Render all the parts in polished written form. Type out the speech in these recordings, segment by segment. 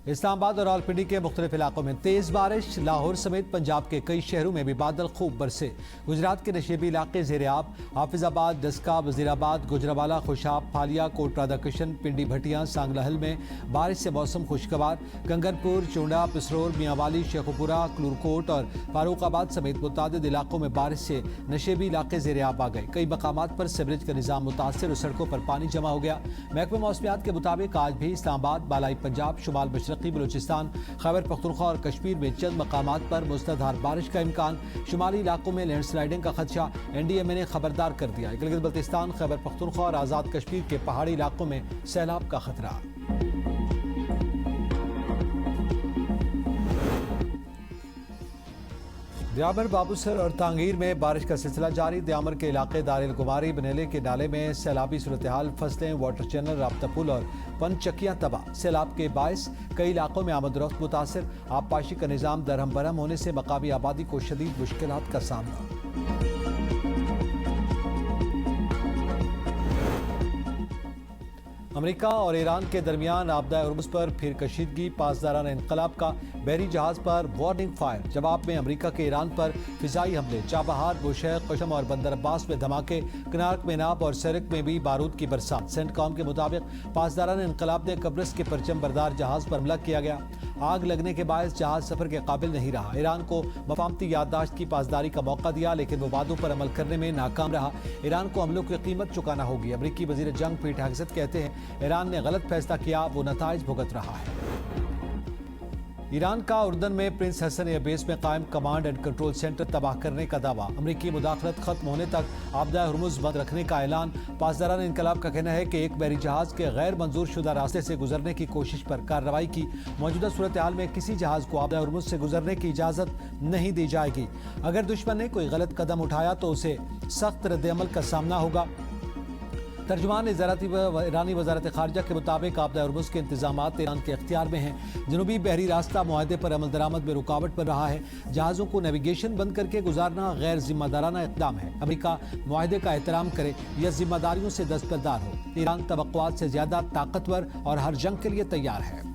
इस्लामाबाद और रावलपिंडी के मुख्तलिफ इलाकों में तेज बारिश। लाहौर समेत पंजाब के कई शहरों में भी बादल खूब बरसे। गुजरात के नशेबी इलाके ज़ेर-ए-आब, हाफिजाबाद, दस्का, वजीराबाद, गुजरावाला, खुशाब, फालिया, कोट राधाकृष्ण, पिंडी भटिया, सांगला हिल में बारिश से मौसम खुशगवार। कंगनपुर, चूंडा, पिसरोर, मियांवाली, शेखुपुरा, क्लूरकोट और फारूकाबाद समेत मुतादिद इलाकों में बारिश से नशेबी इलाके ज़ेर-ए-आब आ गए। कई मकामात पर सीवरेज का निज़ाम मुतासर और सड़कों पर पानी जमा हो गया। महकमे मौसमियात के मुताबिक आज भी इस्लामाबाद, बालाई पंजाब, शुमाल मशरक़ी बलूचिस्तान, खैबर पख्तूनख्वा और कश्मीर में चंद मकामात पर मुसलधार बारिश का इम्कान। शुमाली इलाकों में लैंडस्लाइडिंग का खदशा। NDMA ने खबरदार कर दिया। गिलगित बल्तिस्तान, खैबर पख्तूनख्वा और आज़ाद कश्मीर के पहाड़ी इलाकों में सैलाब का खतरा। दियामर, बाबूसर और तांगीर में बारिश का सिलसिला जारी। दियामर के इलाके दारिल गुमारी, बनेले के नाले में सैलाबी सूरत हाल। फसलें, वाटर चैनल, राब्ता पुल और पनचक्कियाँ तबाह। सैलाब के बायस कई इलाकों में आमद-रफ्त मुतासर। आबपाशी का निज़ाम दरहम बरहम होने से मकामी आबादी को शदीद मुश्किलात का सामना। अमेरिका और ईरान के दरमियान आपदा हुर्मुज़ पर फिर कशीदगी। पासदाराना इनकलाब का बहरी जहाज पर वार्निंग फायर। जवाब में अमेरिका के ईरान पर फिजाई हमले। चाबहार, बुशैर, कशम और बंदर अब्बास में धमाके। कनार्क, मेनाब और सरक में भी बारूद की बरसात। सेंटकॉम के मुताबिक पासदाराना इनकलाब ने कब्रस के परचम बरदार जहाज पर हमला किया गया। आग लगने के बायस जहाज सफर के काबिल नहीं रहा। ईरान को मफामती याददाश्त की पासदारी का मौका दिया, लेकिन वो वादों पर अमल करने में नाकाम रहा। ईरान को हमलों की कीमत चुकाना होगी। अमरीकी वजीर जंग पीट हेगसेथ कहते हैं ईरान ने गलत फैसला किया, वो नताइज भुगत रहा है। ईरान का उर्दन में प्रिंस हसन एयरबेस में कायम कमांड एंड कंट्रोल सेंटर तबाह करने का दावा। अमरीकी मुदाखलत खत्म होने तक आपदा हुर्मुज़ बंद रखने का ऐलान। पासदाराना इनकलाब का कहना है कि एक बहरी जहाज के गैर मंजूर शुदा रास्ते से गुजरने की कोशिश पर कार्रवाई की। मौजूदा सूरत हाल में किसी जहाज को आपदा हुर्मुज़ से गुजरने की इजाज़त नहीं दी जाएगी। अगर दुश्मन ने कोई गलत कदम उठाया तो उसे सख्त रद्द-ए-अमल का सामना होगा। तर्जुमान ईरानी वजारत खारजा के मुताबिक आपदा हुर्मुज़ के इंतजामात ईरान के अख्तियार में हैं। जनूबी बहरी रास्ता मुआहदे पर अमल दरामद में रुकावट बन रहा है। जहाज़ों को नेविगेशन बंद करके गुजारना गैर जिम्मेदाराना इक़दाम है। अमेरिका मुआहदे का एहतराम करे या जिम्मेदारियों से दस्तबरदार हो। ईरान तवक्कुआत से ज्यादा ताकतवर और हर जंग के लिए तैयार है।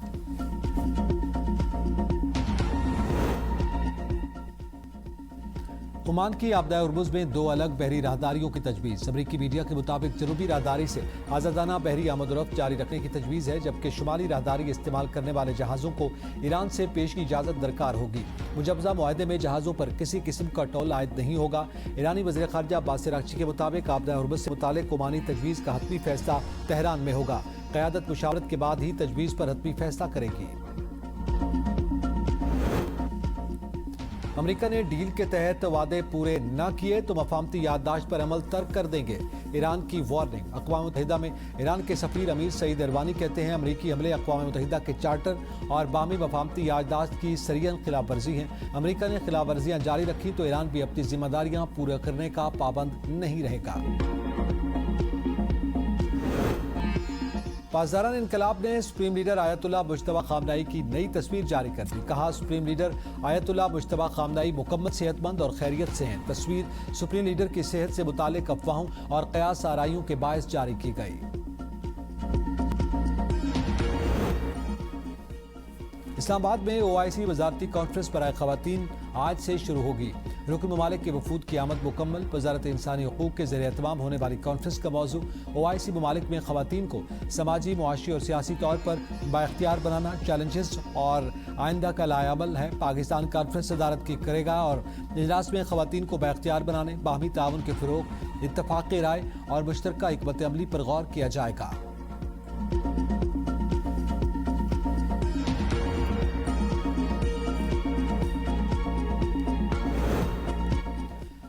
ओमान की आपदा हुर्मुज़ में 2 अलग बहरी राहदारियों की तजवीज़। अमरीकी मीडिया के मुताबिक जनूबी राहदारी से आज़ादाना बहरी आमद-ओ-रफ्त जारी रखने की तजवीज़ है, जबकि शुमाली राहदारी इस्तेमाल करने वाले जहाज़ों को ईरान से पेश की इजाज़त दरकार होगी। मुजवज़ा मुआहदे में जहाज़ों पर किसी किस्म का टोल आयद नहीं होगा। ईरानी वज़ीर ख़ारजा अब्बास अराग़ची के मुताबिक आपदा हुर्मुज़ से मुतालिक ओमानी तजवीज़ का हतमी फैसला तेहरान में होगा। क़यादत मुशावरत के बाद ही तजवीज़ पर हतमी फैसला करेगी। अमेरिका ने डील के तहत वादे पूरे न किए तो मफामती याददाश्त पर अमल तर्क कर देंगे। ईरान की वार्निंग। अक़वाम मुत्तहिदा में ईरान के सफ़ीर अमीर सईद इरवानी कहते हैं अमरीकी हमले अक़वाम मुत्तहिदा के चार्टर और बामी मफामती याददाश्त की सरियन खिलाफ वर्जी हैं। अमरीका ने खिलाफ वर्जियाँ जारी रखी तो ईरान भी अपनी जिम्मेदारियाँ पूरा करने का पाबंद नहीं रहेगा। पासदाराना इनकलाब ने सुप्रीम लीडर आयतुल्लाह मुज्तबा ख़ामनई की नई तस्वीर जारी कर दी। कहा सुप्रीम लीडर आयतुल्लाह मुज्तबा ख़ामनई मुकम्मल सेहतमंद और खैरियत से हैं। तस्वीर सुप्रीम लीडर की सेहत से मुतालिक अफवाहों और क़यास आराइयों के बायस जारी की गई। इस्लामाबाद में OIC वजारती कॉन्फ्रेंस बराए ख़वातीन आज से शुरू होगी। रुकन ममालिक के वफूद की आमद मुकम्मल। वजारत इंसानी हकूक़ के ज़रिए एहतमाम होने वाली कॉन्फ्रेंस का मौजू OIC ममालिक में ख़वातीन को समाजी, मुआशी और सियासी तौर पर बाइख्तियार बनाना, चैलेंजेस और आइंदा का लायामल है। पाकिस्तान कॉन्फ्रेंस सदारत की करेगा और इजलास में ख़वातीन को बाइख्तियार बनाने, बाहमी ताउन के फ़रोग़, इत्तफ़ाक़ी राय और मुश्तरका हिकमत अमली पर गौर किया जाएगा।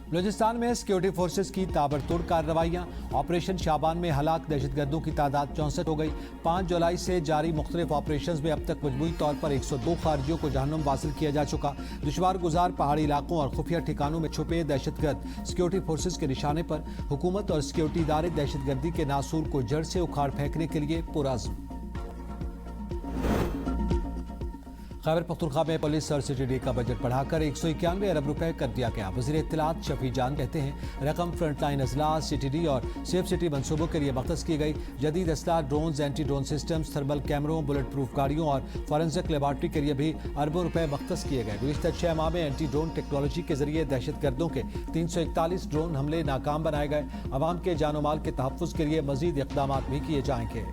बलूचिस्तान में सिक्योरिटी फोर्सेस की ताबड़तोड़ कार्रवाइयाँ। ऑपरेशन शाबान में हलाक दहशतगर्दों की तादाद 64 हो गई। 5 जुलाई से जारी मुख्तलिफ ऑपरेशन में अब तक मजमूई तौर पर 102 खारजियों को जहन्नुम वासिल किया जा चुका। दुश्वार गुजार पहाड़ी इलाकों और खुफिया ठिकानों में छुपे दहशतगर्द सिक्योरिटी फोर्सेस के निशाने पर। हुकूमत और सिक्योरिटी इदारे दहशतगर्दी के नासूर को जड़ से उखाड़ फेंकने के लिए पुरअज़्म। खैबर पख्तूनख्वा में पुलिस और CTD का बजट बढ़ाकर 191 अरब रुपए कर दिया गया। वज़ीर इत्तलात शफी जान कहते हैं रकम फ्रंटलाइन अजला, CTD और सेफ सिटी मनसूबों के लिए मख्तस की गई। जदीद असला, drones, anti drone systems, thermal कैमरों, बुलेट प्रूफ गाड़ियों और फॉरेंसिक लेबॉर्ट्री के लिए भी अरबों रुपए मख्तस किए गए। गुज़िश्ता 6 माह में एंटी ड्रोन टेक्नोलॉजी के जरिए दहशतगर्दों के 341 ड्रोन हमले नाकाम बनाए गए। अवाम के जानो माल के तहफ़्फ़ुज़ के लिए मज़ीद इक़दाम भी किए जाएंगे।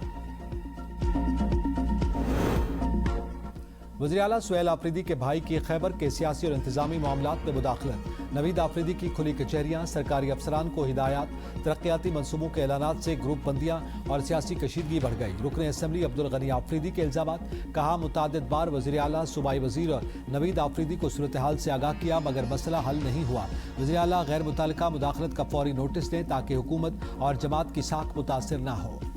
वज़ीर आला सुहेल आफरीदी के भाई की खैबर के सियासी और इंतजामी मामलात में मुदाखलत। नवीद आफरीदी की खुली कचहरियाँ, सरकारी अफसरान को हिदायत, तरक्याती मनसूबों के ऐलानात से ग्रुप बंदियाँ और सियासी कशीदगी बढ़ गई। रुकन असम्बली अब्दुल गनी आफरीदी के इल्ज़ामात। कहा मुतादिद बार वज़ीर आला, सूबाई वज़ीर और नवीद आफरीदी को सूरत हाल से आगाह किया मगर मसला हल नहीं हुआ। वज़ीर आला गैर मुतल्लिका मुदाखलत का फौरी नोटिस दें ताकि हुकूमत और जमात की साख मुतासिर न हो।